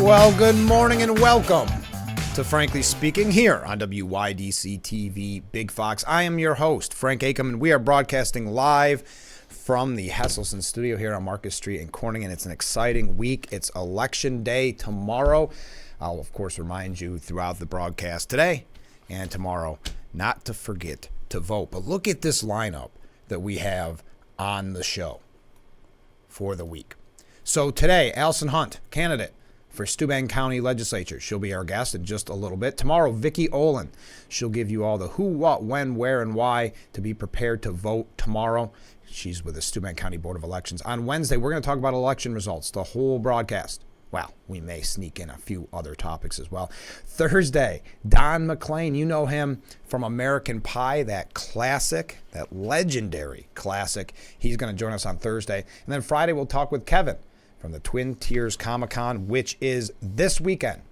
Well, good morning and welcome to Frankly Speaking here on WYDC TV Big Fox. I am your host, Frank Acom, and we are broadcasting live from the Hesselson studio here on Marcus Street in Corning, and it's an exciting week. It's Election Day tomorrow. I'll, of course, remind you throughout the broadcast today and tomorrow not to forget to vote. But look at this lineup that we have on the show for the week. So today, Allison Hunt, candidate for Steuben County Legislature. She'll be our guest in just a little bit. Tomorrow, Vicki Olin. She'll give you all the who, what, when, where, and why to be prepared to vote tomorrow. She's with the Steuben County Board of Elections. On Wednesday, we're going to talk about election results, the whole broadcast. Well, we may sneak in a few other topics as well. Thursday, Don McLean. You know him from American Pie, that classic, that legendary classic. He's going to join us on Thursday. And then Friday, we'll talk with Kevin from the Twin Tiers Comic-Con, which is this weekend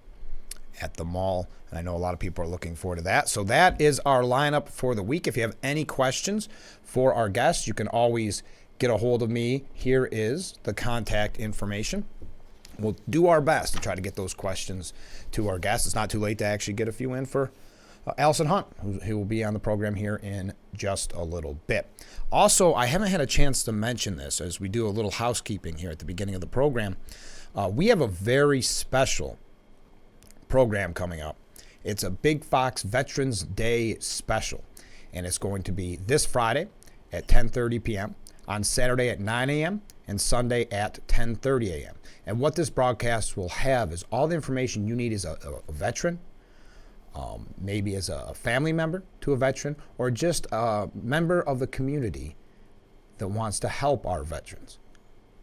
at the mall. And I know a lot of people are looking forward to that. So that is our lineup for the week. If you have any questions for our guests, you can always get a hold of me. Here is the contact information. We'll do our best to try to get those questions to our guests. It's not too late to actually get a few in for Allison Hunt, who will be on the program here in just a little bit. Also, I haven't had a chance to mention this as we do a little housekeeping here at the beginning of the program. We have a very special program coming up. It's a Big Fox Veterans Day special, and it's going to be this Friday at 10:30 p.m., on Saturday at 9 a.m., and Sunday at 10:30 a.m. And what this broadcast will have is all the information you need as a veteran, maybe as a family member to a veteran, or just a member of the community that wants to help our veterans.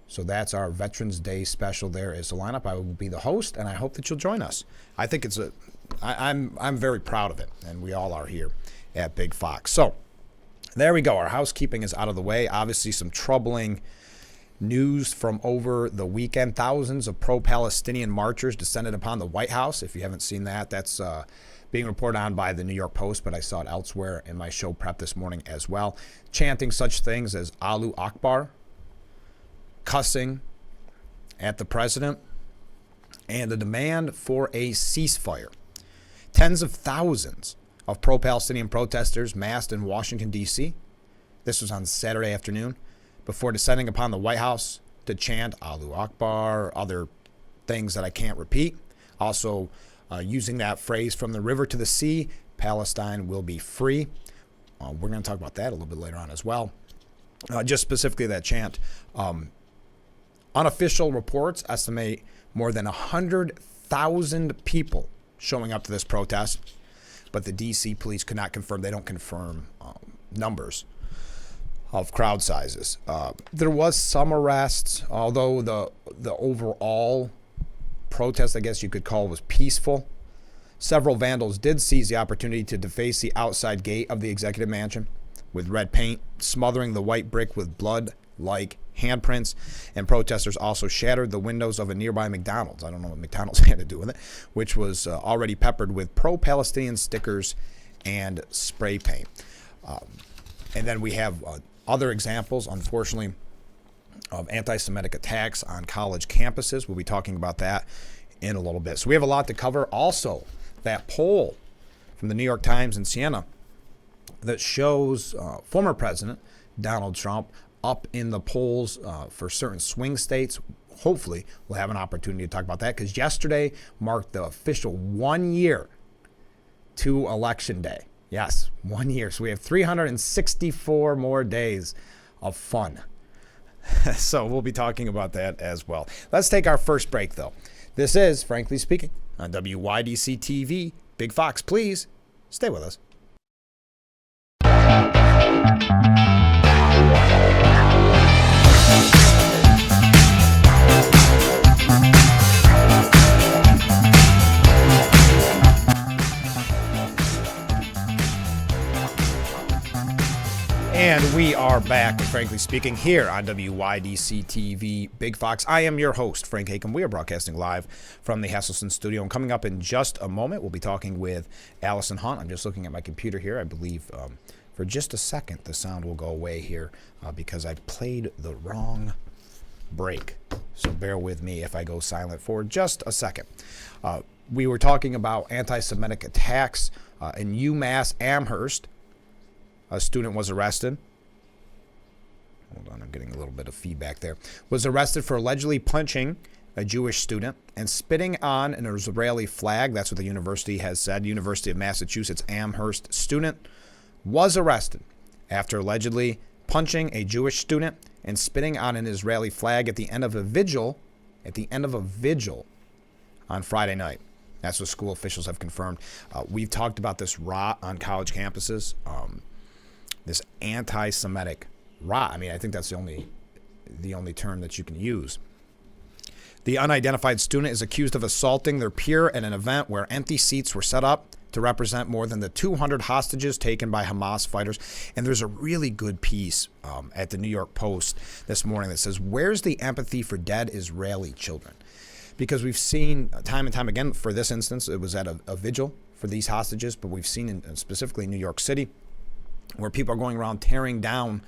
So that's our Veterans Day special. There is the lineup. I will be the host, and I hope that you'll join us. I think I'm very proud of it, and we all are here at Big Fox. So there we go. Our housekeeping is out of the way. Obviously, some troubling news from over the weekend. Thousands of pro-Palestinian marchers descended upon the White House. If you haven't seen that, that's being reported on by the New York Post, but I saw it elsewhere in my show prep this morning as well, chanting such things as Allahu Akbar, cussing at the president, and a demand for a ceasefire. Tens of thousands of pro-Palestinian protesters massed in Washington, D.C. This was on Saturday afternoon before descending upon the White House to chant Allahu Akbar, other things that I can't repeat. Also, using that phrase, from the river to the sea, Palestine will be free. We're going to talk about that a little bit later on as well. Just specifically that chant. Unofficial reports estimate more than 100,000 people showing up to this protest, but the D.C. police could not confirm. They don't confirm numbers of crowd sizes. There was some arrests, although the overall protest, I guess you could call, was peaceful. Several vandals did seize the opportunity to deface the outside gate of the executive mansion with red paint, smothering the white brick with blood-like handprints, and protesters also shattered the windows of a nearby McDonald's. I don't know what McDonald's had to do with it, which was already peppered with pro-Palestinian stickers and spray paint. And then we have other examples, unfortunately, of anti-Semitic attacks on college campuses. We'll be talking about that in a little bit. So we have a lot to cover. Also, that poll from the New York Times in Siena that shows former President Donald Trump up in the polls for certain swing states. Hopefully, we'll have an opportunity to talk about that, because yesterday marked the official 1 year to Election Day. Yes, 1 year. So we have 364 more days of fun. So we'll be talking about that as well. Let's take our first break, though. This is Frankly Speaking on WYDC TV. Big Fox, please stay with us. And we are back, Frankly Speaking, here on WYDC TV Big Fox. I am your host, Frank Acom. We are broadcasting live from the Hesselson studio. And coming up in just a moment, we'll be talking with Allison Hunt. I'm just looking at my computer here. I believe for just a second, the sound will go away here because I played the wrong break. So bear with me if I go silent for just a second. We were talking about anti-Semitic attacks in UMass Amherst. A student was arrested. Hold on, I'm getting a little bit of feedback there. Was arrested for allegedly punching a Jewish student and spitting on an Israeli flag. That's what the university has said. University of Massachusetts Amherst student was arrested after allegedly punching a Jewish student and spitting on an Israeli flag at the end of a vigil on Friday night. That's what school officials have confirmed. We've talked about this rot on college campuses, this anti-Semitic rot. I mean, I think that's the only term that you can use. The unidentified student is accused of assaulting their peer at an event where empty seats were set up to represent more than the 200 hostages taken by Hamas fighters. And there's a really good piece at the New York Post this morning that says, where's the empathy for dead Israeli children? Because we've seen time and time again, for this instance, it was at a vigil for these hostages, but we've seen specifically in New York City, where people are going around tearing down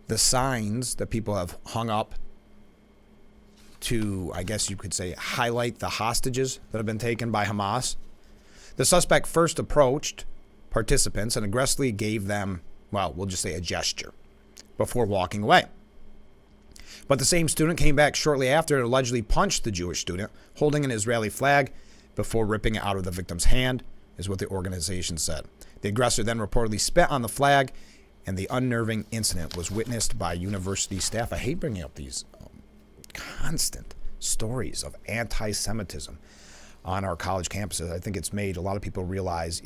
the signs that people have hung up to, I guess you could say, highlight the hostages that have been taken by Hamas. The suspect first approached participants and aggressively gave them, well, we'll just say a gesture before walking away. But the same student came back shortly after and allegedly punched the Jewish student holding an Israeli flag before ripping it out of the victim's hand, is what the organization said. The aggressor then reportedly spit on the flag, and the unnerving incident was witnessed by university staff. I hate bringing up these constant stories of anti-Semitism on our college campuses. I think it's made a lot of people realize,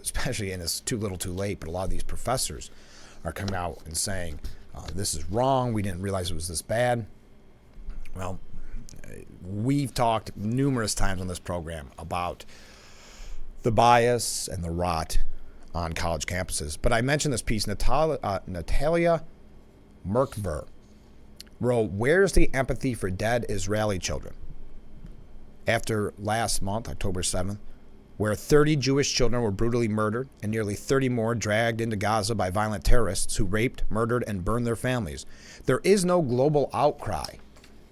especially, and it's too little too late, but a lot of these professors are coming out and saying, this is wrong, we didn't realize it was this bad. Well, we've talked numerous times on this program about the bias and the rot on college campuses. But I mentioned this piece, Natalia Merkver wrote, where's the empathy for dead Israeli children? After last month, October 7th, where 30 Jewish children were brutally murdered and nearly 30 more dragged into Gaza by violent terrorists who raped, murdered, and burned their families, there is no global outcry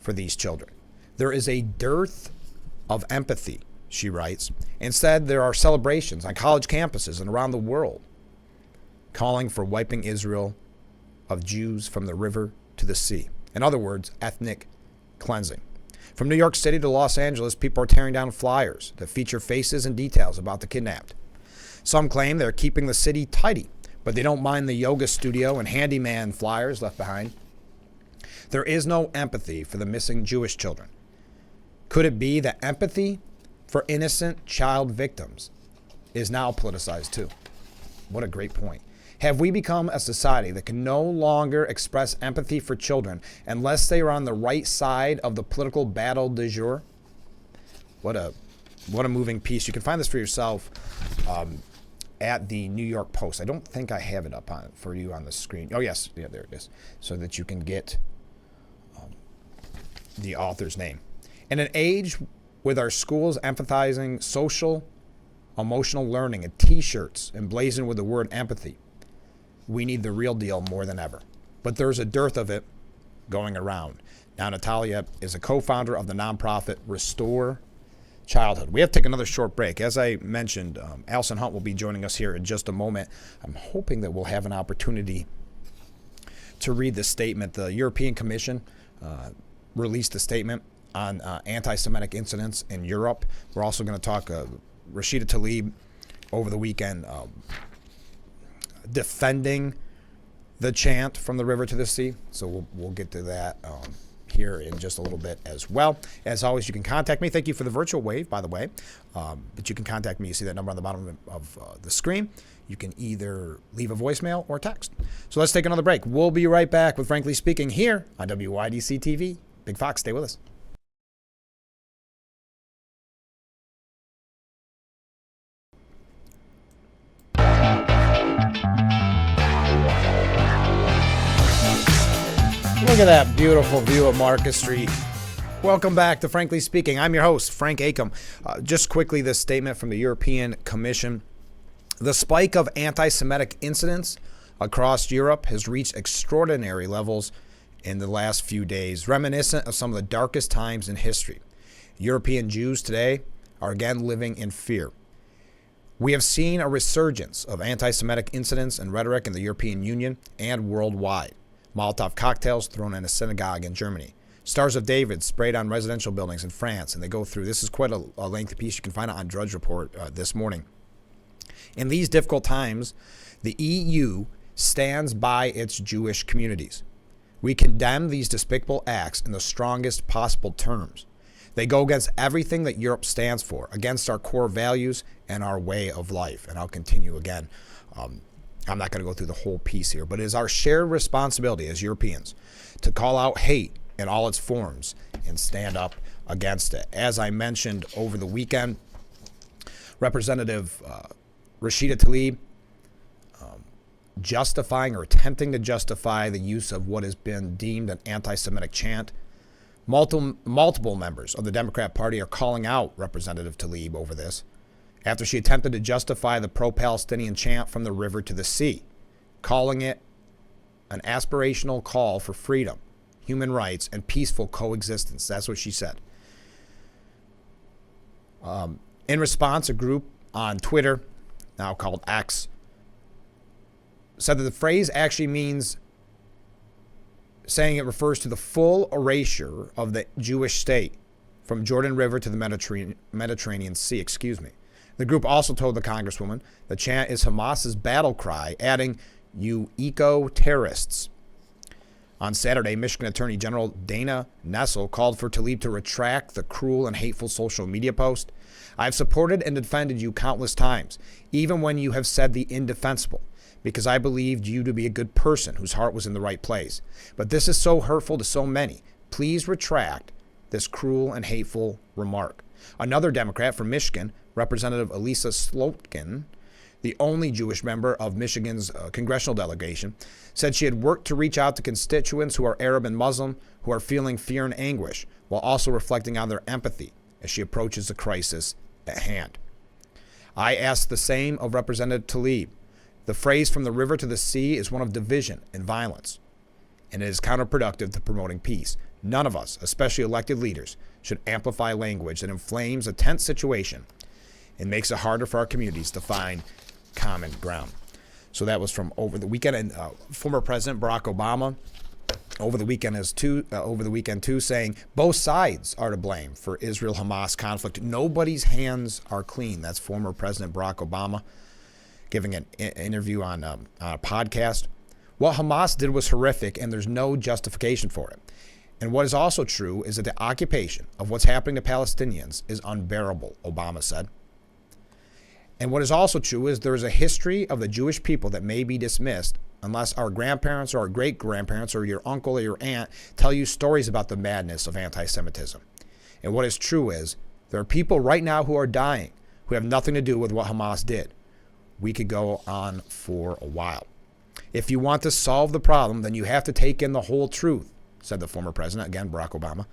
for these children. There is a dearth of empathy, she writes. Instead, there are celebrations on college campuses and around the world calling for wiping Israel of Jews from the river to the sea. In other words, ethnic cleansing. From New York City to Los Angeles, people are tearing down flyers that feature faces and details about the kidnapped. Some claim they're keeping the city tidy, but they don't mind the yoga studio and handyman flyers left behind. There is no empathy for the missing Jewish children. Could it be that empathy for innocent child victims is now politicized too? What a great point. Have we become a society that can no longer express empathy for children unless they are on the right side of the political battle du jour? What a moving piece. You can find this for yourself at the New York Post. I don't think I have it up for you on the screen. Oh, yes. Yeah, there it is. So that you can get the author's name. In an age with our schools emphasizing social, emotional learning and T-shirts emblazoned with the word empathy, we need the real deal more than ever. But there's a dearth of it going around. Now, Natalia is a co-founder of the nonprofit Restore Childhood. We have to take another short break. As I mentioned, Allison Hunt will be joining us here in just a moment. I'm hoping that we'll have an opportunity to read the statement. The European Commission released a statement on anti-Semitic incidents in Europe. We're also going to talk Rashida Tlaib over the weekend defending the chant from the river to the sea. So we'll get to that here in just a little bit as well. As always, you can contact me. Thank you for the virtual wave, by the way. But you can contact me. You see that number on the bottom of the screen. You can either leave a voicemail or text. So let's take another break. We'll be right back with Frankly Speaking here on WYDC TV. Big Fox, stay with us. Look at that beautiful view of Marcus Street. Welcome back to Frankly Speaking. I'm your host, Frank Acom. Just quickly, this statement from the European Commission. The spike of anti-Semitic incidents across Europe has reached extraordinary levels in the last few days, reminiscent of some of the darkest times in history. European Jews today are again living in fear. We have seen a resurgence of anti-Semitic incidents and rhetoric in the European Union and worldwide. Molotov cocktails thrown in a synagogue in Germany. Stars of David sprayed on residential buildings in France, and they go through. This is quite a lengthy piece. You can find it on Drudge Report this morning. In these difficult times, the EU stands by its Jewish communities. We condemn these despicable acts in the strongest possible terms. They go against everything that Europe stands for, against our core values and our way of life. And I'll continue again. I'm not going to go through the whole piece here, but it is our shared responsibility as Europeans to call out hate in all its forms and stand up against it. As I mentioned over the weekend, Representative Rashida Tlaib justifying or attempting to justify the use of what has been deemed an anti-Semitic chant. Multiple members of the Democrat Party are calling out Representative Tlaib over this after she attempted to justify the pro-Palestinian chant from the river to the sea, calling it an aspirational call for freedom, human rights, and peaceful coexistence. That's what she said. In response, a group on Twitter, now called X, said that the phrase actually means saying it refers to the full erasure of the Jewish state from Jordan River to the Mediterranean Sea. The group also told the Congresswoman the chant is Hamas's battle cry, adding, "You eco-terrorists." On Saturday, Michigan Attorney General Dana Nessel called for Tlaib to retract the cruel and hateful social media post. "I've supported and defended you countless times, even when you have said the indefensible, because I believed you to be a good person whose heart was in the right place. But this is so hurtful to so many. Please retract this cruel and hateful remark." Another Democrat from Michigan, Representative Elisa Slotkin, the only Jewish member of Michigan's congressional delegation, said she had worked to reach out to constituents who are Arab and Muslim who are feeling fear and anguish, while also reflecting on their empathy as she approaches the crisis at hand. I asked the same of Representative Tlaib. The phrase "from the river to the sea" is one of division and violence, and it is counterproductive to promoting peace. None of us, especially elected leaders, should amplify language that inflames a tense situation and makes it harder for our communities to find common ground. So that was from over the weekend. And former President Barack Obama over the weekend too, saying both sides are to blame for Israel-Hamas conflict. Nobody's hands are clean. That's former President Barack Obama giving an interview on a podcast. What Hamas did was horrific, and there's no justification for it. And what is also true is that the occupation of what's happening to Palestinians is unbearable, Obama said. And what is also true is there is a history of the Jewish people that may be dismissed unless our grandparents or our great-grandparents or your uncle or your aunt tell you stories about the madness of anti-Semitism. And what is true is there are people right now who are dying who have nothing to do with what Hamas did. We could go on for a while. If you want to solve the problem, then you have to take in the whole truth, said the former president, again, Barack Obama.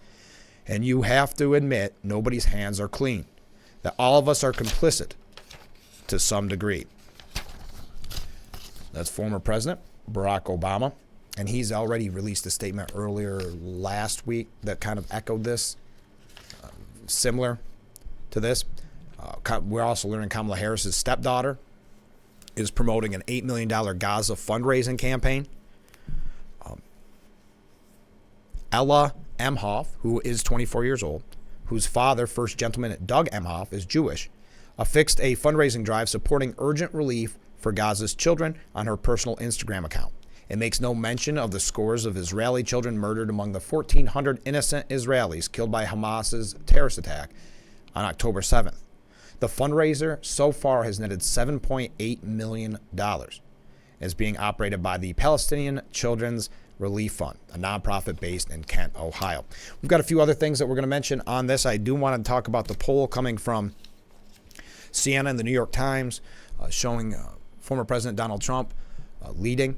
And you have to admit nobody's hands are clean, that all of us are complicit to some degree. That's former President Barack Obama. And he's already released a statement earlier last week that kind of echoed this, similar to this. We're also learning Kamala Harris's stepdaughter is promoting an $8 million Gaza fundraising campaign. Ella Emhoff, who is 24 years old, whose father, First Gentleman Doug Emhoff, is Jewish, affixed a fundraising drive supporting urgent relief for Gaza's children on her personal Instagram account. It makes no mention of the scores of Israeli children murdered among the 1,400 innocent Israelis killed by Hamas's terrorist attack on October 7th. The fundraiser so far has netted $7.8 million. It is being operated by the Palestinian Children's Relief Fund, a nonprofit based in Kent, Ohio. We've got a few other things that we're going to mention on this. I do want to talk about the poll coming from CNN and the New York Times showing former President Donald Trump leading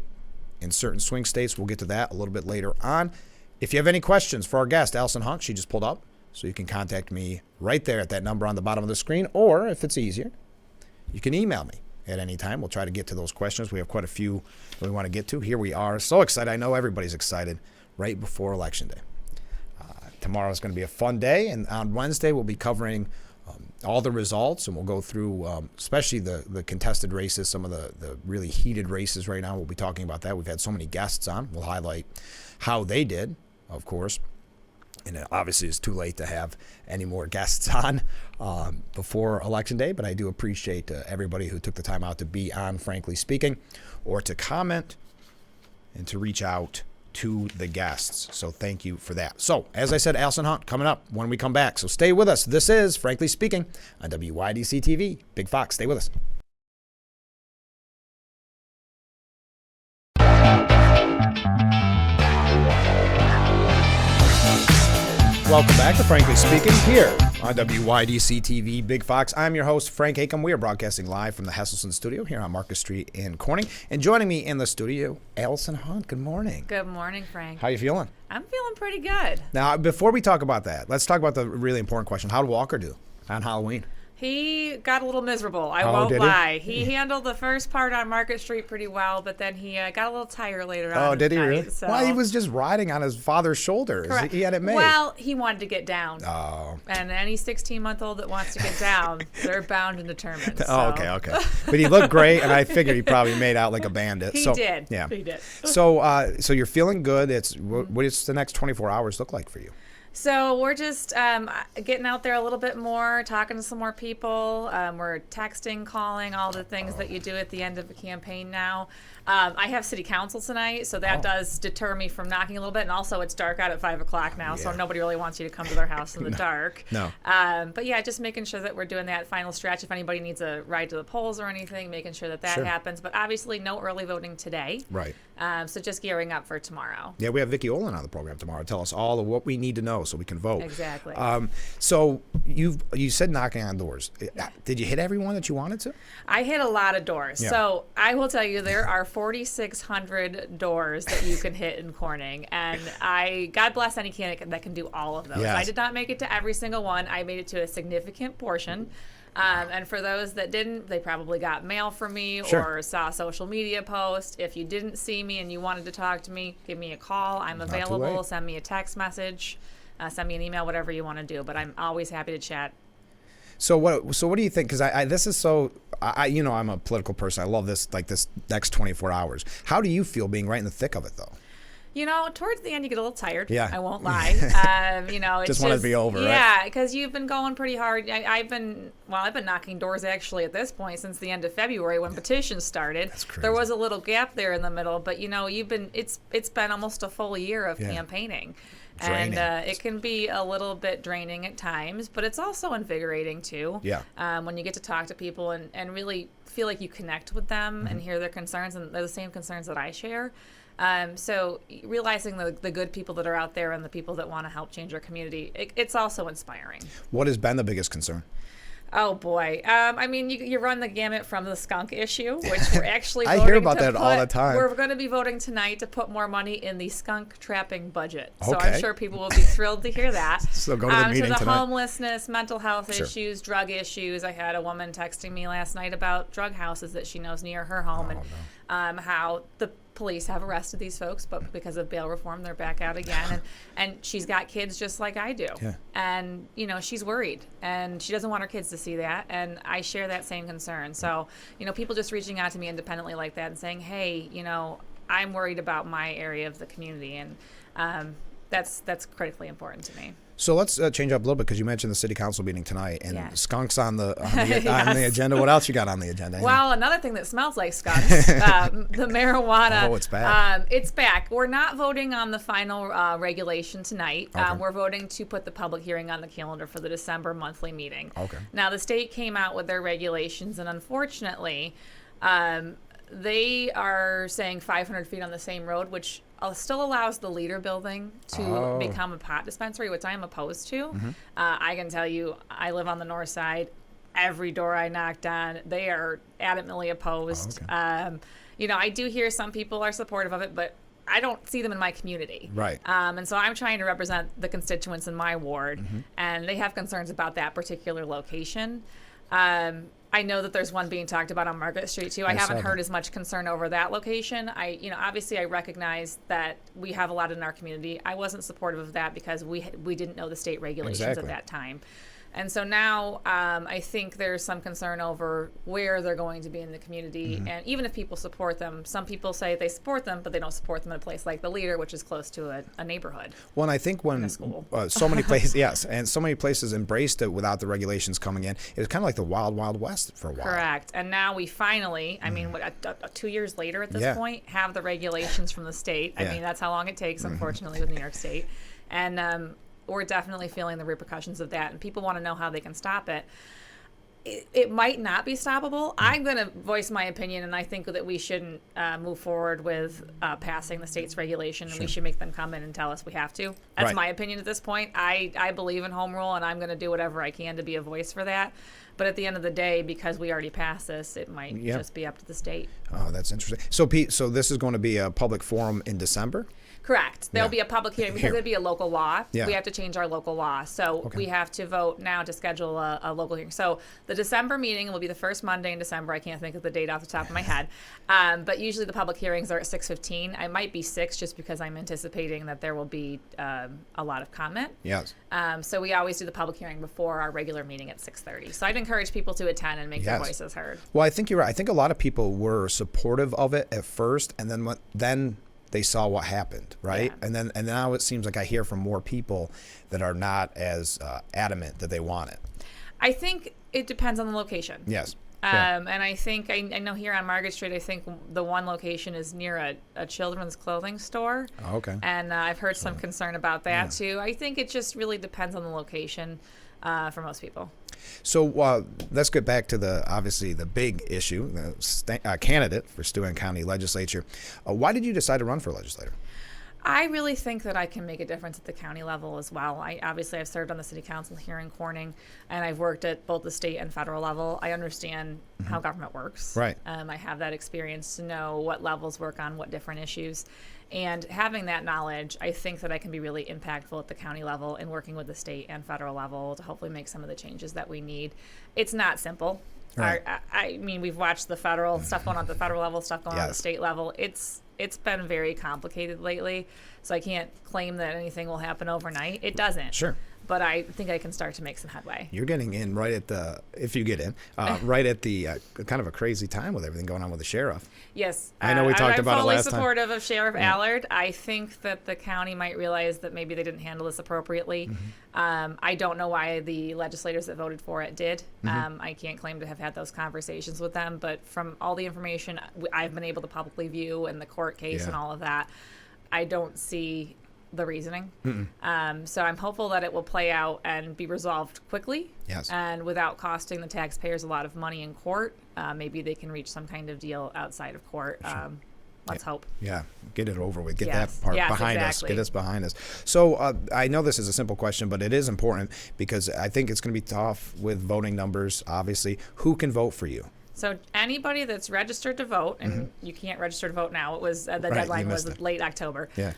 in certain swing states. We'll get to that a little bit later on. If you have any questions for our guest, Allison Hunt, she just pulled up. So you can contact me right there at that number on the bottom of the screen. Or if it's easier, you can email me at any time. We'll try to get to those questions. We have quite a few that we want to get to. Here we are. So excited. I know everybody's excited. right before Election Day. Tomorrow is going to be a fun day, and on Wednesday we'll be covering all the results, and we'll go through especially the contested races, some of the really heated races right now. We'll be talking about that. We've had so many guests on. We'll highlight how they did, of course. And it obviously it's too late to have any more guests on before Election Day, but I do appreciate everybody who took the time out to be on Frankly Speaking, or to comment and to reach out to the guests. So thank you for that. So, as I said, Allison Hunt coming up when we come back. So stay with us. This is Frankly Speaking on WYDC TV. Big Fox, stay with us. Welcome back to Frankly Speaking here on WYDC TV, Big Fox. I'm your host, Frank Acom. We are broadcasting live from the Hesselson studio here on Marcus Street in Corning. And joining me in the studio, Allison Hunt. Good morning. Good morning, Frank. How you feeling? I'm feeling pretty good. Now, before we talk about that, let's talk about the really important question. How did Walker do on Halloween? He got a little miserable. I won't lie. He handled the first part on Market Street pretty well, but then he got a little tired later on. Oh, did he really? So. Well, he was just riding on his father's shoulders. Correct. He had it made. Well, he wanted to get down. Oh. And any 16-month-old that wants to get down, they're bound and determined. So. Oh, okay. But he looked great, and I figured he probably made out like a bandit. He did. Yeah. He did. So you're feeling good. What does the next 24 hours look like for you? So we're just getting out there a little bit more, talking to some more people. We're texting, calling, all the things that you do at the end of a campaign now. I have city council tonight, so that does deter me from knocking a little bit. And also, it's dark out at 5 o'clock now, so nobody really wants you to come to their house in the dark. No. But yeah, just making sure that we're doing that final stretch. If anybody needs a ride to the polls or anything, making sure that happens. But obviously, no early voting today. Right. So just gearing up for tomorrow. Yeah, we have Vicki Olin on the program tomorrow. Tell us all of what we need to know so we can vote. Exactly. So you said knocking on doors. Did you hit everyone that you wanted to? I hit a lot of doors. Yeah. So I will tell you, there are 4,600 doors that you can hit in Corning, and God bless any candidate that can do all of those. Yes. I did not make it to every single one. I made it to a significant portion. And for those that didn't, they probably got mail from me or saw a social media post. If you didn't see me and you wanted to talk to me, give me a call. I'm available. Send me a text message. Send me an email, whatever you want to do. But I'm always happy to chat. So what do you think? Because this is so, I'm a political person. I love this next 24 hours. How do you feel being right in the thick of it, though? Towards the end, you get a little tired. Yeah. I won't lie. It's just want it to be over, right? Yeah, because you've been going pretty hard. I've been knocking doors actually at this point since the end of February when petitions started. That's crazy. There was a little gap there in the middle, but it's been almost a full year of campaigning. Draining. And it can be a little bit draining at times, but it's also invigorating too. Yeah. When you get to talk to people and really feel like you connect with them and hear their concerns, and they're the same concerns that I share. So realizing the good people that are out there and the people that want to help change our community, it's also inspiring. What has been the biggest concern? Oh, boy. You run the gamut from the skunk issue, which we're actually I voting hear about that all the time. We're going to be voting tonight to put more money in the skunk trapping budget. So Okay. I'm sure people will be thrilled to hear that. So go to the meeting to the tonight. homelessness, mental health issues, drug issues. I had a woman texting me last night about drug houses that she knows near her home and how the police have arrested these folks, but because of bail reform, they're back out again. And she's got kids just like I do. Yeah. And, she's worried, and she doesn't want her kids to see that. And I share that same concern. So, people just reaching out to me independently like that and saying, hey, I'm worried about my area of the community. And that's critically important to me. So let's change up a little bit because you mentioned the city council meeting tonight and skunks on the Yes. on the agenda. What else you got on the agenda? Well, another thing that smells like skunks, the marijuana. Oh, it's back. It's back. We're not voting on the final regulation tonight. Okay. We're voting to put the public hearing on the calendar for the December monthly meeting. Okay. Now, the state came out with their regulations, and unfortunately, they are saying 500 feet on the same road, which still allows the Leader building to become a pot dispensary, which I am opposed to. Mm-hmm. I can tell you, I live on the north side. Every door I knocked on, they are adamantly opposed. Okay. I do hear some people are supportive of it, but I don't see them in my community. Right. And so I'm trying to represent the constituents in my ward, and they have concerns about that particular location. I know that there's one being talked about on Margaret Street too. I haven't heard as much concern over that location. Obviously I recognize that we have a lot in our community. I wasn't supportive of that because we didn't know the state regulations at that time. And so now I think there's some concern over where they're going to be in the community. And even if people support them, some people say they support them, but they don't support them in a place like the Leader, which is close to a neighborhood. Well, and I think when so many places, yes, and so many places embraced it without the regulations coming in, it was kind of like the wild, wild west for a while. Correct. And now we finally, 2 years later at this point, have the regulations from the state. I mean, that's how long it takes, unfortunately, with New York State. And we're definitely feeling the repercussions of that, and people want to know how they can stop it. It might not be stoppable. I'm going to voice my opinion, and I think that we shouldn't move forward with passing the state's regulation, and we should make them come in and tell us we have to. That's my opinion at this point. I believe in home rule, and I'm going to do whatever I can to be a voice for that. But at the end of the day, because we already passed this, it might just be up to the state. Oh, that's interesting. So, Pete, this is going to be a public forum in December? Correct. There'll be a public hearing because it'd be a local law. Yeah. We have to change our local law. So we have to vote now to schedule a local hearing. So the December meeting will be the first Monday in December. I can't think of the date off the top of my head. But usually the public hearings are at 6:15. I might be 6 just because I'm anticipating that there will be a lot of comment. Yes. So we always do the public hearing before our regular meeting at 6:30. So I'd encourage people to attend and make their voices heard. Well, I think you're right. I think a lot of people were supportive of it at first, and then they saw what happened, right? Yeah. And now it seems like I hear from more people that are not as adamant that they want it. I think it depends on the location. Yes. And I think I know here on Margaret Street, I think the one location is near a children's clothing store. Oh, okay. And I've heard some concern about that too. I think it just really depends on the location for most people. So let's get back to the big issue, the candidate for Steuben County Legislature. Why did you decide to run for legislator? I really think that I can make a difference at the county level as well. I've served on the city council here in Corning, and I've worked at both the state and federal level. I understand how government works. Right. I have that experience to know what levels work on what different issues. And having that knowledge, I think that I can be really impactful at the county level and working with the state and federal level to hopefully make some of the changes that we need. It's not simple. Right. I mean, we've watched the federal stuff going on at the federal level, stuff going on at the state level. It's been very complicated lately, so I can't claim that anything will happen overnight. It doesn't. Sure. But I think I can start to make some headway. You're getting in right at if you get in, right at the kind of a crazy time with everything going on with the sheriff. Yes. I know we talked about it last time. I'm fully supportive of Sheriff Allard. I think that the county might realize that maybe they didn't handle this appropriately. I don't know why the legislators that voted for it did. I can't claim to have had those conversations with them, but from all the information I've been able to publicly view and the court case and all of that, I don't see the reasoning. So I'm hopeful that it will play out and be resolved quickly. Yes. And without costing the taxpayers a lot of money in court. Maybe they can reach some kind of deal outside of court. Sure. Let's hope. Yeah, get it over with. Get that part behind us. Get us behind us. So I know this is a simple question, but it is important because I think it's going to be tough with voting numbers, obviously. Who can vote for you? So anybody that's registered to vote, and you can't register to vote now. It was the deadline was late October. Yeah.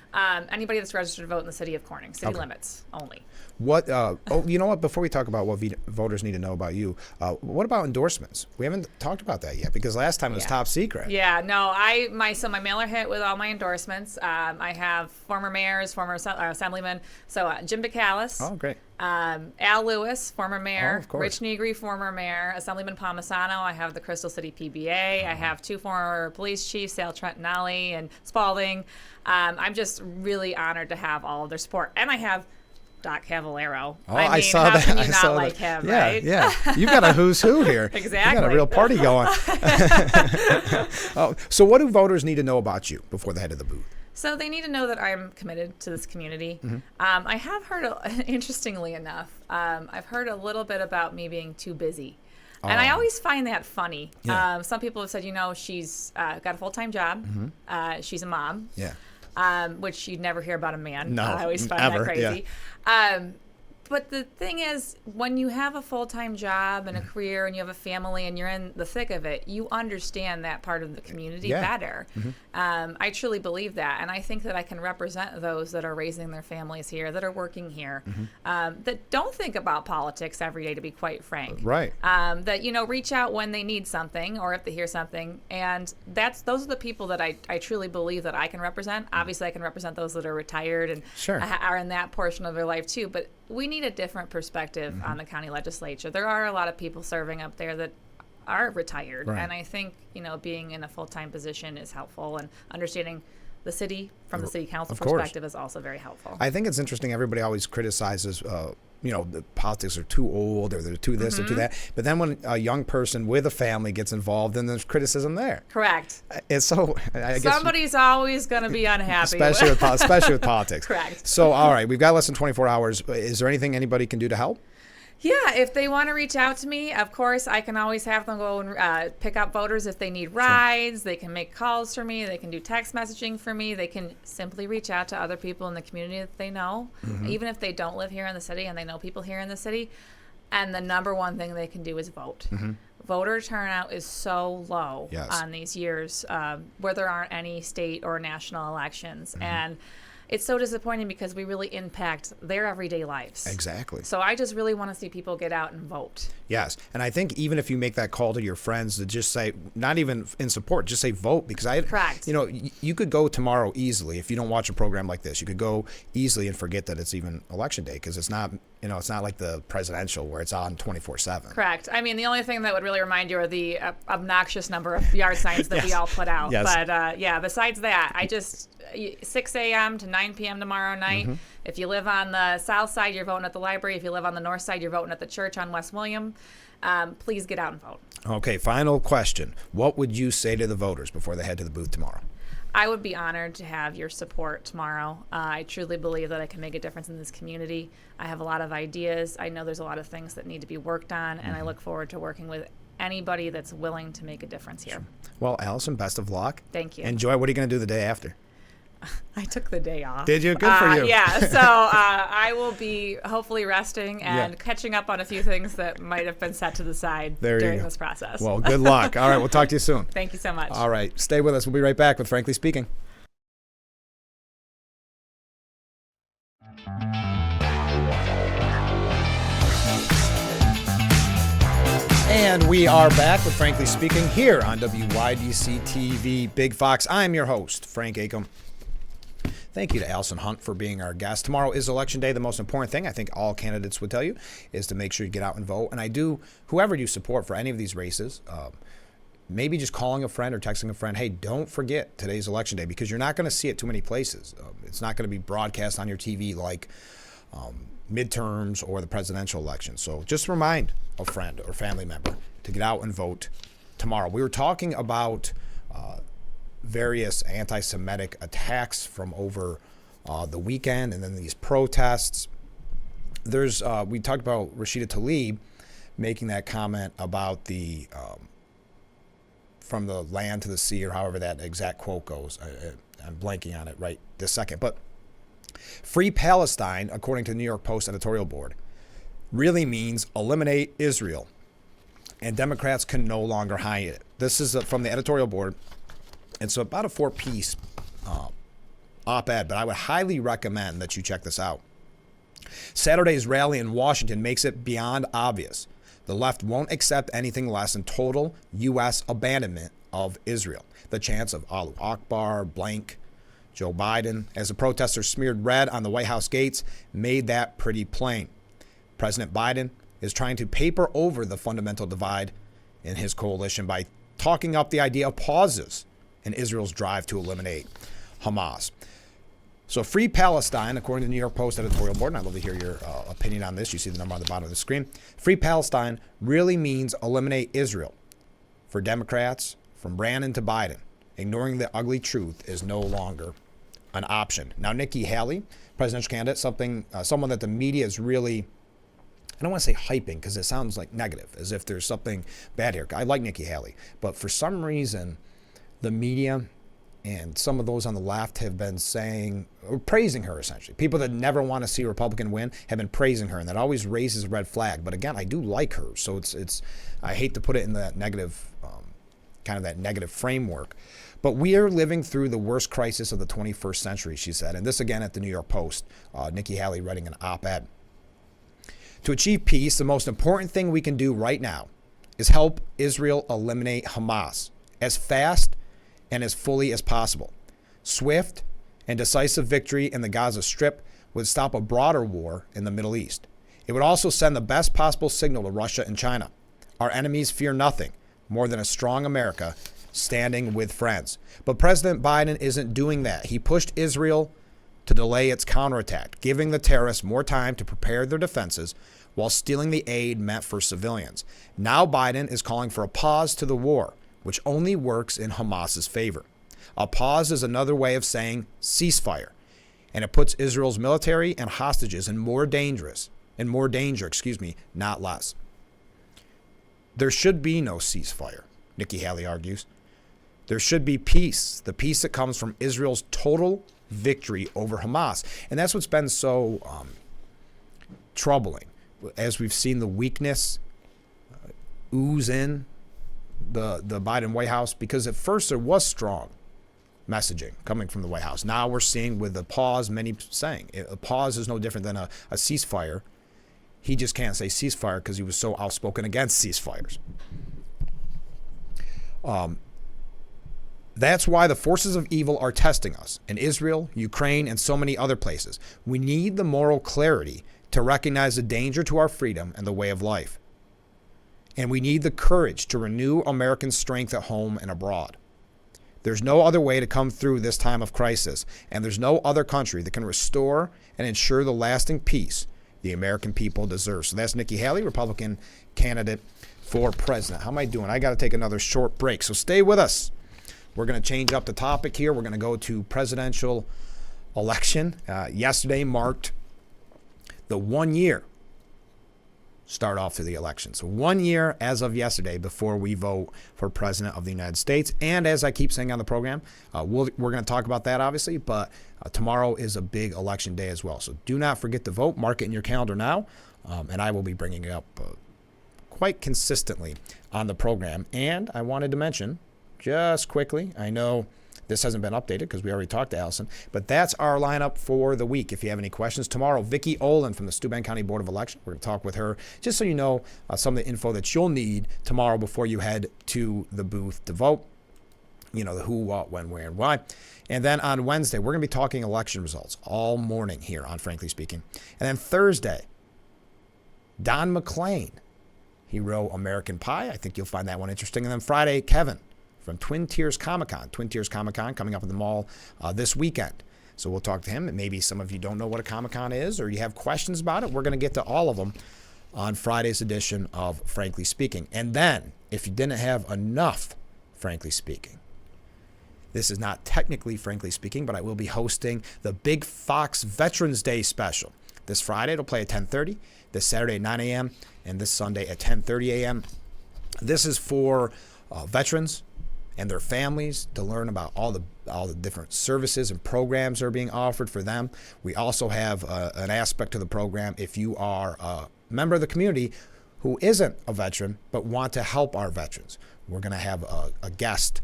Anybody that's registered to vote in the city of Corning, city limits only. What? You know what? Before we talk about what voters need to know about you, what about endorsements? We haven't talked about that yet because last time it was top secret. Yeah. No. My mailer hit with all my endorsements. I have former mayors, former assemblymen. So Jim Bacalus. Oh, great. Al Lewis, former mayor. Oh, of course. Rich Negri, former mayor. Assemblyman Palmisano. I have the Crystal City PBA. I have 2 former police chiefs, Sal Trentinelli and Spalding. I'm just really honored to have all of their support. And I have Doc Cavallero. Oh, I saw that. How can you not like him, yeah, right? Yeah, you've got a who's who here. Exactly. You got a real party going. So what do voters need to know about you before they head to the booth? So they need to know that I'm committed to this community. I have heard, interestingly enough, I've heard a little bit about me being too busy. And I always find that funny. Yeah. Some people have said, she's got a full-time job. She's a mom. Yeah. Which you'd never hear about a man. No, I always find ever, that crazy. But the thing is, when you have a full-time job and a career and you have a family and you're in the thick of it, you understand that part of the community better. I truly believe that. And I think that I can represent those that are raising their families here, that are working here, that don't think about politics every day, to be quite frank. Right. That, reach out when they need something or if they hear something. And those are the people that I truly believe that I can represent. Obviously, I can represent those that are retired and are in that portion of their life too. But we need a different perspective on the county legislature. There are a lot of people serving up there that are retired. Right. And I think, being in a full-time position is helpful, and understanding the city from the city council perspective is also very helpful. I think it's interesting. Everybody always criticizes, the politics are too old, or they're too this or too that. But then when a young person with a family gets involved, then there's criticism there. Correct. It's so, I guess somebody's always going to be unhappy. Especially with politics. Correct. So, all right, we've got less than 24 hours. Is there anything anybody can do to help? Yeah, if they want to reach out to me, of course, I can always have them go and pick up voters if they need rides. They can make calls for me. They can do text messaging for me. They can simply reach out to other people in the community that they know, even if they don't live here in the city and they know people here in the city. And the number one thing they can do is vote. Voter turnout is so low on these years where there aren't any state or national elections. And it's so disappointing because we really impact their everyday lives. Exactly. So I just really want to see people get out and vote. Yes. And I think even if you make that call to your friends to just say, not even in support, just say vote. Because Correct. You could go tomorrow easily if you don't watch a program like this. You could go easily and forget that it's even election day, because it's not, it's not like the presidential where it's on 24/7. Correct. I mean, the only thing that would really remind you are the obnoxious number of yard signs that we all put out. Yes. But besides that, 6 a.m. to 9 p.m. tomorrow night. If you live on the south side, you're voting at the library. If you live on the north side, you're voting at the church on West William. Please get out and vote. Okay, final question. What would you say to the voters before they head to the booth tomorrow? I would be honored to have your support tomorrow. I truly believe that I can make a difference in this community. I have a lot of ideas. I know there's a lot of things that need to be worked on, and I look forward to working with anybody that's willing to make a difference here. Well, Allison, best of luck. Thank you. Enjoy. What are you going to do the day after? I took the day off. Did you? Good for you. Yeah, so I will be hopefully resting and catching up on a few things that might have been set to the side during this process. Well, good luck. All right, we'll talk to you soon. Thank you so much. All right, stay with us. We'll be right back with Frankly Speaking. And we are back with Frankly Speaking here on WYDC TV Big Fox. I'm your host, Frank Acom. Thank you to Allison Hunt for being our guest. Tomorrow is Election Day. The most important thing, I think all candidates would tell you, is to make sure you get out and vote. And whoever you support for any of these races, maybe just calling a friend or texting a friend, hey, don't forget today's Election Day, because you're not going to see it too many places. It's not going to be broadcast on your TV like midterms or the presidential election. So just remind a friend or family member to get out and vote tomorrow. We were talking about various anti-Semitic attacks from over the weekend, and then these protests. We talked about Rashida Tlaib making that comment about the from the land to the sea, or however that exact quote goes. I'm blanking on it right this second. But Free Palestine, according to the New York Post editorial board, really means eliminate Israel, and Democrats can no longer hide it. This is from the editorial board. It's about a 4-piece op-ed, but I would highly recommend that you check this out. Saturday's rally in Washington makes it beyond obvious. The left won't accept anything less than total U.S. abandonment of Israel. The chants of Allahu Akbar, blank, Joe Biden, as the protesters smeared red on the White House gates, made that pretty plain. President Biden is trying to paper over the fundamental divide in his coalition by talking up the idea of pauses in Israel's drive to eliminate Hamas. So Free Palestine, according to the New York Post editorial board, and I'd love to hear your opinion on this. You see the number on the bottom of the screen. Free Palestine really means eliminate Israel. For Democrats, from Brandon to Biden, ignoring the ugly truth is no longer an option. Now, Nikki Haley, presidential candidate, someone that the media is really, I don't want to say hyping because it sounds like negative, as if there's something bad here. I like Nikki Haley, but for some reason, the media And some of those on the left have been saying, or praising her essentially. People that never want to see a Republican win have been praising her, and that always raises a red flag. But again, I do like her, so it's I hate to put it in that negative, kind of that negative framework. But we are living through the worst crisis of the 21st century, she said. And this again at the New York Post, Nikki Haley writing an op-ed. To achieve peace, the most important thing we can do right now is help Israel eliminate Hamas as fast and as fully as possible. Swift and decisive victory in the Gaza Strip would stop a broader war in the Middle East. It would also send the best possible signal to Russia and China. Our enemies fear nothing more than a strong America standing with friends. But President Biden isn't doing that. He pushed Israel to delay its counterattack, giving the terrorists more time to prepare their defenses while stealing the aid meant for civilians. Now Biden is calling for a pause to the war, which only works in Hamas's favor. A pause is another way of saying ceasefire, and it puts Israel's military and hostages in more danger, not less. There should be no ceasefire, Nikki Haley argues. There should be peace, the peace that comes from Israel's total victory over Hamas. And that's what's been so troubling, as we've seen the weakness ooze in the Biden White House, because at first there was strong messaging coming from the White House. Now we're seeing with the pause, many saying a pause is no different than a ceasefire. He just can't say ceasefire because he was so outspoken against ceasefires. That's why the forces of evil are testing us in Israel, Ukraine, and so many other places. We need the moral clarity to recognize the danger to our freedom and the way of life. And we need the courage to renew American strength at home and abroad. There's no other way to come through this time of crisis, and there's no other country that can restore and ensure the lasting peace the American people deserve. So that's Nikki Haley, Republican candidate for president. How am I doing? I got to take another short break, so stay with us. We're going to change up the topic here. We're going to go to presidential election. Yesterday marked the 1 year start off to the election. So 1 year as of yesterday before we vote for president of the United States. And as I keep saying on the program, we're going to talk about that obviously, but tomorrow is a big election day as well. So do not forget to vote. Mark it in your calendar now. And I will be bringing it up quite consistently on the program. And I wanted to mention just quickly, I know this hasn't been updated because we already talked to Allison, but that's our lineup for the week. If you have any questions, tomorrow, Vicki Olin from the Steuben County Board of Election. We're going to talk with her just so you know some of the info that you'll need tomorrow before you head to the booth to vote. You know, the who, what, when, where, and why. And then on Wednesday, we're going to be talking election results all morning here on Frankly Speaking. And then Thursday, Don McLean. He wrote American Pie. I think you'll find that one interesting. And then Friday, Kevin from Twin Tiers Comic-Con. Twin Tiers Comic-Con coming up at the mall this weekend. So we'll talk to him. And maybe some of you don't know what a Comic-Con is or you have questions about it. We're going to get to all of them on Friday's edition of Frankly Speaking. And then, if you didn't have enough Frankly Speaking, this is not technically Frankly Speaking, but I will be hosting the Big Fox Veterans Day special. This Friday, it'll play at 10:30, this Saturday at 9 a.m., and this Sunday at 10:30 a.m. This is for veterans and their families to learn about all the different services and programs that are being offered for them. We also have an aspect to the program if you are a member of the community who isn't a veteran but want to help our veterans. We're going to have a guest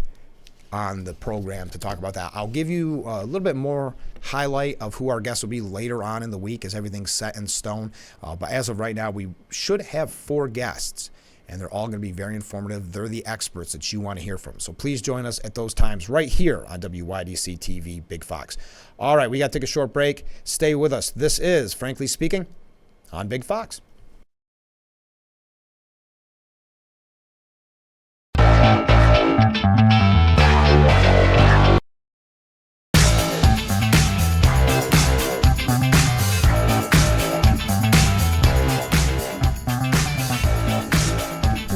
on the program to talk about that. I'll give you a little bit more highlight of who our guests will be later on in the week as everything's set in stone. But as of right now, we should have 4 guests, and they're all going to be very informative. They're the experts that you want to hear from. So please join us at those times right here on WYDC TV Big Fox. All right, we got to take a short break. Stay with us. This is Frankly Speaking on Big Fox.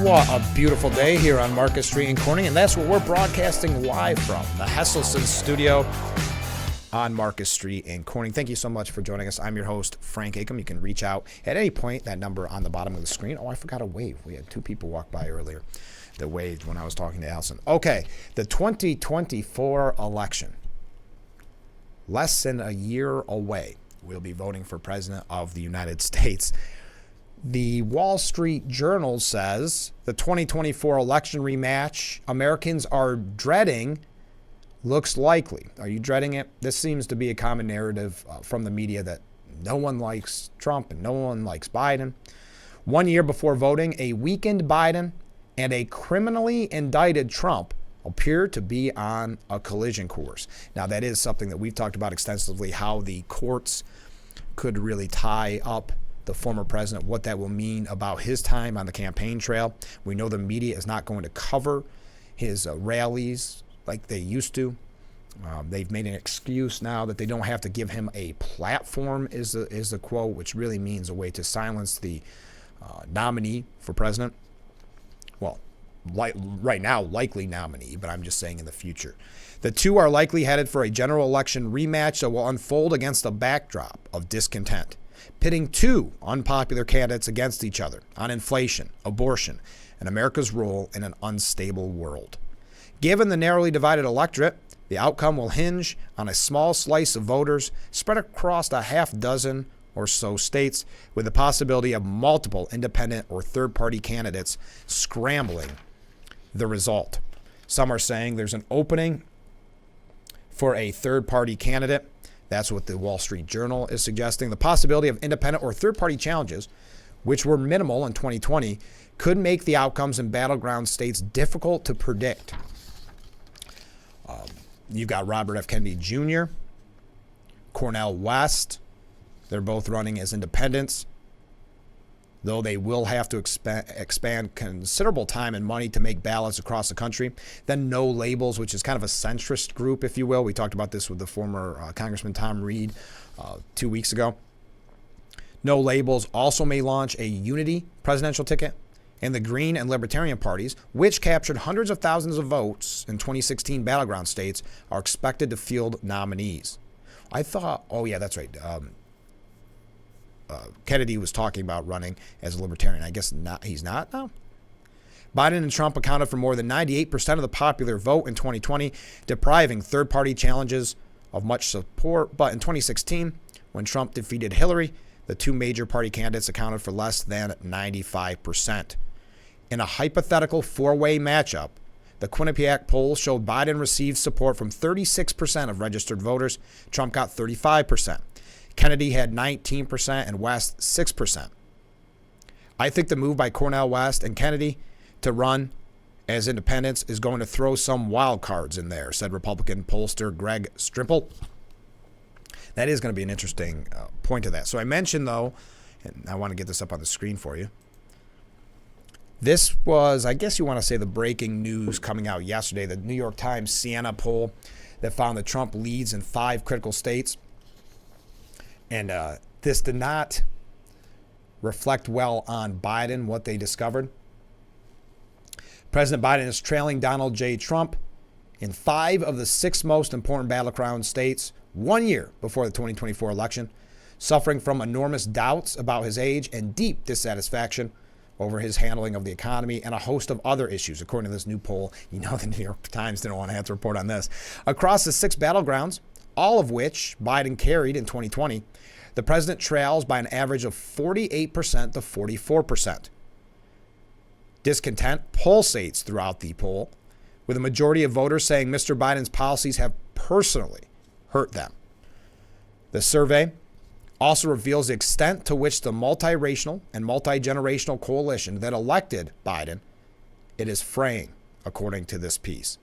What a beautiful day here on Market Street in Corning, and that's what we're broadcasting live from, the Hesselson studio on Market Street in Corning. Thank you so much for joining us. I'm your host, Frank Acom. You can reach out at any point, that number on the bottom of the screen. Oh, I forgot to wave. We had 2 people walk by earlier. that waved when I was talking to Allison. Okay, the 2024 election. Less than a year away, we'll be voting for president of the United States. The Wall Street Journal says the 2024 election rematch Americans are dreading looks likely. Are you dreading it? This seems to be a common narrative from the media that no one likes Trump and no one likes Biden. 1 year before voting, a weakened Biden and a criminally indicted Trump appear to be on a collision course. Now, that is something that we've talked about extensively, how the courts could really tie up the former president, what that will mean about his time on the campaign trail. We know the media is not going to cover his rallies like they used to. They've made an excuse now that they don't have to give him a platform, is the quote, which really means a way to silence the nominee for president. Well, right now, likely nominee, but I'm just saying in the future. The two are likely headed for a general election rematch that will unfold against a backdrop of discontent, pitting two unpopular candidates against each other on inflation, abortion, and America's role in an unstable world. Given the narrowly divided electorate, the outcome will hinge on a small slice of voters spread across a half dozen or so states, with the possibility of multiple independent or third-party candidates scrambling the result. Some are saying there's an opening for a third-party candidate. That's what the Wall Street Journal is suggesting. The possibility of independent or third-party challenges, which were minimal in 2020, could make the outcomes in battleground states difficult to predict. You've got Robert F. Kennedy Jr., Cornel West. They're both running as independents, though they will have to expand considerable time and money to make ballots across the country. Then No Labels, which is kind of a centrist group, if you will. We talked about this with the former Congressman Tom Reed 2 weeks ago. No Labels also may launch a unity presidential ticket, and the Green and Libertarian parties, which captured hundreds of thousands of votes in 2016 battleground states, are expected to field nominees. I thought, oh yeah, that's right. Kennedy was talking about running as a Libertarian. I guess not. He's not now. Biden and Trump accounted for more than 98% of the popular vote in 2020, depriving third-party challenges of much support. But in 2016, when Trump defeated Hillary, the two major party candidates accounted for less than 95%. In a hypothetical four-way matchup, the Quinnipiac polls showed Biden received support from 36% of registered voters. Trump got 35%. Kennedy had 19% and West 6%. I think the move by Cornel West and Kennedy to run as independents is going to throw some wild cards in there, said Republican pollster Greg Strimple. That is going to be an interesting point to that. So I mentioned, though, and I want to get this up on the screen for you. This was, I guess you want to say, the breaking news coming out yesterday. The New York Times Siena poll that found that Trump leads in 5 critical states. And this did not reflect well on Biden, what they discovered. President Biden is trailing Donald J. Trump in 5 of the 6 most important battleground states 1 year before the 2024 election, suffering from enormous doubts about his age and deep dissatisfaction over his handling of the economy and a host of other issues, according to this new poll. You know, the New York Times didn't want to have to report on this. Across the 6 battlegrounds, all of which Biden carried in 2020, the president trails by an average of 48% to 44%. Discontent pulsates throughout the poll, with a majority of voters saying Mr. Biden's policies have personally hurt them. The survey also reveals the extent to which the multiracial and multi-generational coalition that elected Biden it is fraying, according to this piece.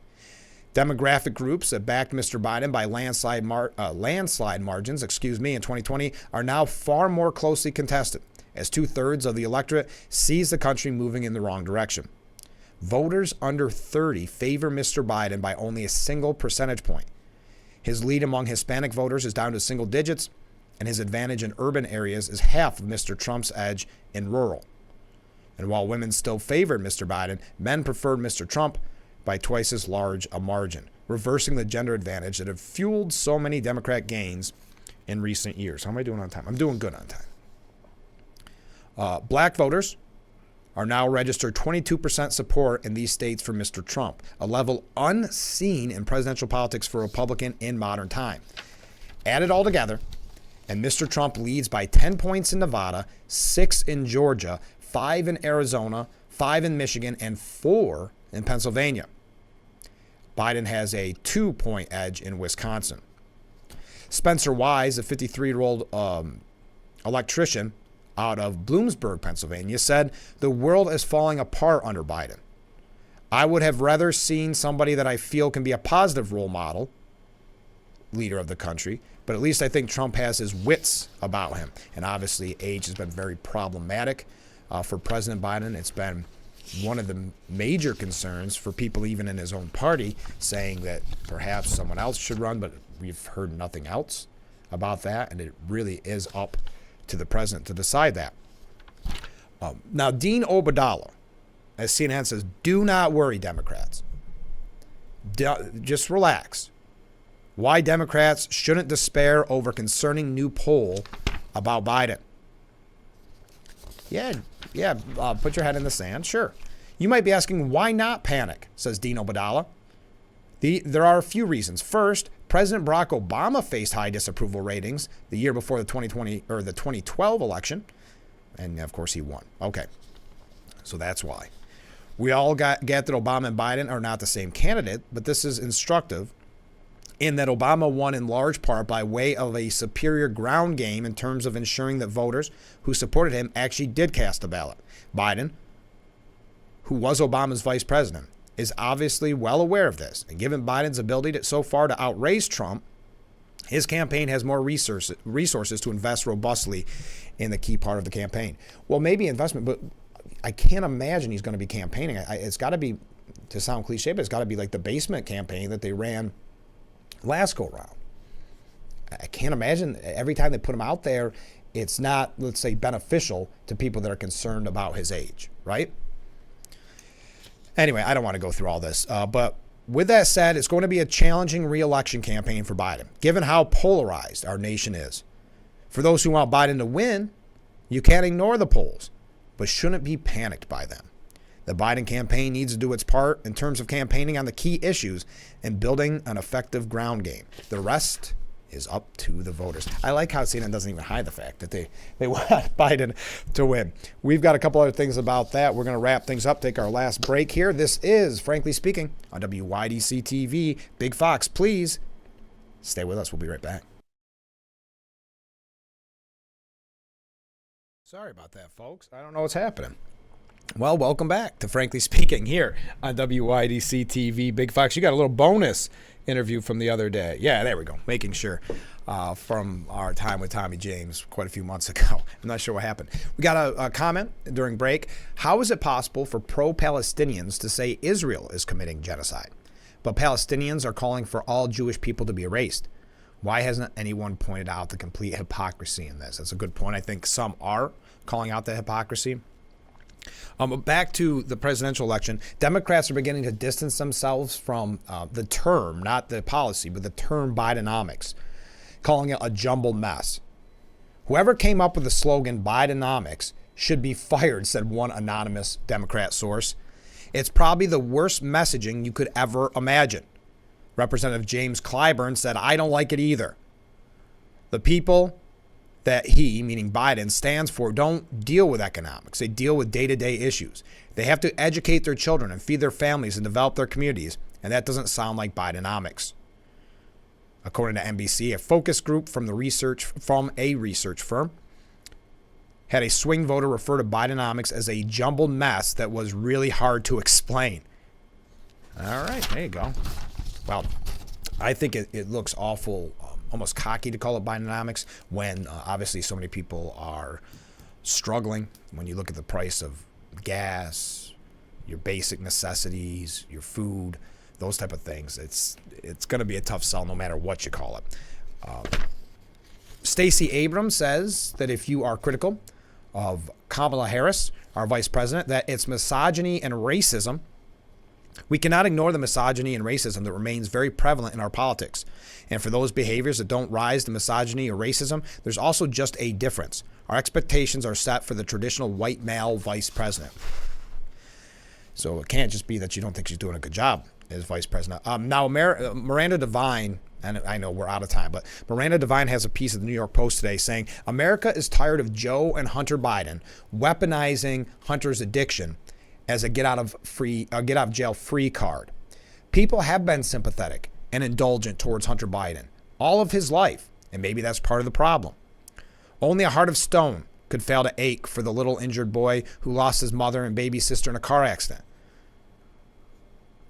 Demographic groups that backed Mr. Biden by landslide margins, in 2020 are now far more closely contested, as 2/3 of the electorate sees the country moving in the wrong direction. Voters under 30 favor Mr. Biden by only a single percentage point. His lead among Hispanic voters is down to single digits, and his advantage in urban areas is half of Mr. Trump's edge in rural. And while women still favored Mr. Biden, men preferred Mr. Trump by twice as large a margin, reversing the gender advantage that have fueled so many Democrat gains in recent years. How am I doing on time? I'm doing good on time. Black voters are now registered 22% support in these states for Mr. Trump, a level unseen in presidential politics for a Republican in modern time. Add it all together, and Mr. Trump leads by 10 points in Nevada, 6 in Georgia, 5 in Arizona, 5 in Michigan, and 4 in Pennsylvania. Biden has a 2-point edge in Wisconsin. Spencer Wise, a 53-year-old electrician out of Bloomsburg, Pennsylvania, said the world is falling apart under Biden. I would have rather seen somebody that I feel can be a positive role model, leader of the country, but at least I think Trump has his wits about him. And obviously, age has been very problematic for President Biden. It's been one of the major concerns for people even in his own party, saying that perhaps someone else should run, but we've heard nothing else about that, and it really is up to the president to decide that. Now, Dean Obeidallah, as CNN says, do not worry, Democrats. Just relax. Why Democrats shouldn't despair over concerning new poll about Biden. Yeah, put your head in the sand, sure. You might be asking, why not panic, says Dean Obeidallah. There are a few reasons. First, President Barack Obama faced high disapproval ratings the year before the 2012 election, and of course he won. Okay, so that's why. We all get that Obama and Biden are not the same candidate, but this is instructive in that Obama won in large part by way of a superior ground game in terms of ensuring that voters who supported him actually did cast a ballot. Biden, who was Obama's vice president, is obviously well aware of this. And given Biden's ability so far to outrace Trump, his campaign has more resources to invest robustly in the key part of the campaign. Well, maybe investment, but I can't imagine he's going to be campaigning. It's got to be, to sound cliche, but it's got to be like the basement campaign that they ran last go round. I can't imagine every time they put him out there, it's not, let's say, beneficial to people that are concerned about his age, right? Anyway, I don't want to go through all this, but with that said, it's going to be a challenging re-election campaign for Biden, given how polarized our nation is. For those who want Biden to win, you can't ignore the polls, but shouldn't be panicked by them. The Biden campaign needs to do its part in terms of campaigning on the key issues and building an effective ground game. The rest is up to the voters. I like how CNN doesn't even hide the fact that they want Biden to win. We've got a couple other things about that. We're going to wrap things up, take our last break here. This is Frankly Speaking on WYDC TV. Big Fox, please stay with us. We'll be right back. Sorry about that, folks. I don't know what's happening. Well, welcome back to Frankly Speaking here on WYDC TV. Big Fox, you got a little bonus interview from the other day. Yeah, there we go. Making sure from our time with Tommy James quite a few months ago. I'm not sure what happened. We got a comment during break. How is it possible for pro-Palestinians to say Israel is committing genocide, but Palestinians are calling for all Jewish people to be erased? Why hasn't anyone pointed out the complete hypocrisy in this? That's a good point. I think some are calling out the hypocrisy. Back to the presidential election, Democrats are beginning to distance themselves from the term, not the policy, but the term Bidenomics, calling it a jumbled mess. Whoever came up with the slogan Bidenomics should be fired, said one anonymous Democrat source. It's probably the worst messaging you could ever imagine. Representative James Clyburn said, I don't like it either. The people that he, meaning Biden, stands for don't deal with economics. They deal with day-to-day issues. They have to educate their children and feed their families and develop their communities, and that doesn't sound like Bidenomics. According to NBC, a focus group from a research firm had a swing voter refer to Bidenomics as a jumbled mess that was really hard to explain. All right, there you go. Well, I think it looks awful, almost cocky to call it Bidenomics when obviously so many people are struggling. When you look at the price of gas, your basic necessities, your food, those type of things, it's going to be a tough sell no matter what you call it. Stacey Abrams says that if you are critical of Kamala Harris, our vice president, that it's misogyny and racism. We cannot ignore the misogyny and racism that remains very prevalent in our politics. And for those behaviors that don't rise to misogyny or racism, there's also just a difference. Our expectations are set for the traditional white male vice president. So it can't just be that you don't think she's doing a good job as vice president. Now, Miranda Devine, and I know we're out of time, but Miranda Devine has a piece of the New York Post today saying America is tired of Joe and Hunter Biden weaponizing Hunter's addiction as a get out of jail free card. People have been sympathetic and indulgent towards Hunter Biden all of his life, and maybe that's part of the problem. Only a heart of stone could fail to ache for the little injured boy who lost his mother and baby sister in a car accident.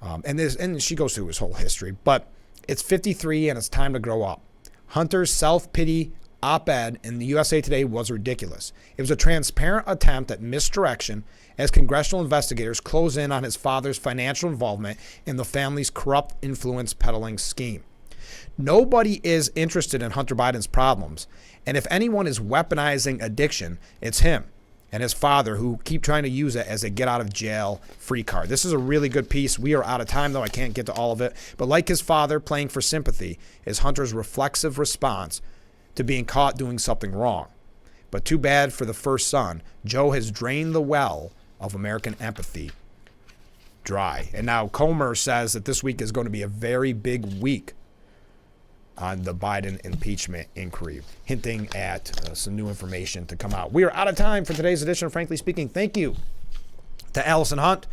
And she goes through his whole history, but it's 53 and it's time to grow up. Hunter's self-pity op-ed in the USA Today was ridiculous. It was a transparent attempt at misdirection as congressional investigators close in on his father's financial involvement in the family's corrupt influence peddling scheme. Nobody is interested in Hunter Biden's problems, and if anyone is weaponizing addiction, it's him and his father, who keep trying to use it as a get out of jail free card. This is a really good piece. We are out of time, though. I can't get to all of it. But like his father, playing for sympathy is Hunter's reflexive response to being caught doing something wrong. But too bad for the first son. Joe has drained the well of American empathy dry. And now Comer says that this week is going to be a very big week on the Biden impeachment inquiry, hinting at some new information to come out. We are out of time for today's edition of Frankly Speaking. Thank you to Allison Hunt,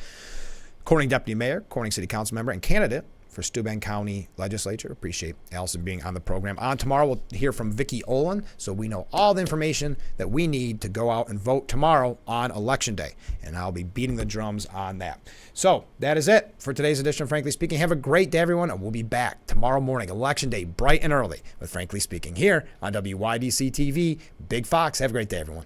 Corning Deputy Mayor, Corning City Council member, and candidate for Steuben County Legislature. Appreciate Allison being on the program. On tomorrow, we'll hear from Vicki Olin, so we know all the information that we need to go out and vote tomorrow on Election Day, and I'll be beating the drums on that. So that is it for today's edition of Frankly Speaking. Have a great day, everyone, and we'll be back tomorrow morning, Election Day, bright and early, with Frankly Speaking here on WYDC TV, Big Fox. Have a great day, everyone.